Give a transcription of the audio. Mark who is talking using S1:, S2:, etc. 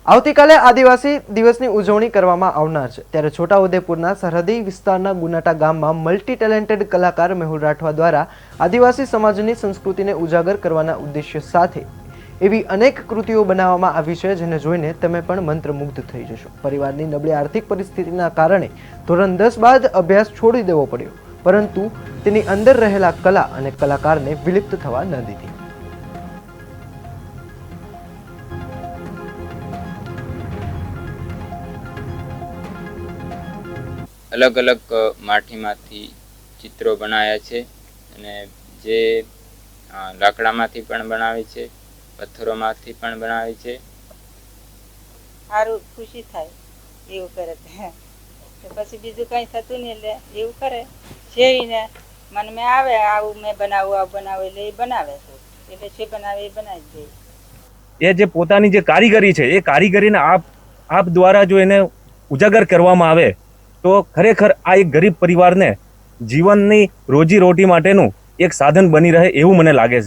S1: આવતીકાલે આદિવાસી દિવસની ઉજવણી કરવામાં આવનાર છે ત્યારે છોટાઉદેપુરના સરહદી વિસ્તારના ગુનાટા ગામમાં મલ્ટી ટેલેન્ટેડ કલાકાર મેહુલ રાઠવા દ્વારા આદિવાસી સમાજની સંસ્કૃતિને ઉજાગર કરવાના ઉદ્દેશ્ય સાથે એવી અનેક કૃતિઓ બનાવવામાં આવી છે જેને જોઈને તમે પણ મંત્રમુગ્ધ થઈ જશો। પરિવારની નબળી આર્થિક પરિસ્થિતિના કારણે ધોરણ 10 બાદ અભ્યાસ છોડી દેવો પડ્યો, પરંતુ તેની અંદર રહેલા કલા અને કલાકારને વિલુપ્ત થવા ન દીધી।
S2: अलग अलग माटीमांथी चित्रों बनाया छे अने जे लाकडामांथी पण बनावे छे, पत्थरोमांथी पण बनावे छे।
S3: सारू खुशी थाय एवुं करे तो पछी बीजुं कांई थतुं नहीं એટલે એવું કરે છે ને मन में आवे आવું मैं बनावुं એટલે એ બનાવે છે એટલે જે બનાવે એ બનાવી દે।
S4: એ જે પોતાની જે કારીગરી છે એ કારીગરીને આપ દ્વારા જો એને ઉજાગર કરવામાં આવે તો ખરેખર આ એક ગરીબ પરિવારને જીવનની રોજી રોટી માટેનું એક સાધન બની રહે એવું મને લાગે છે।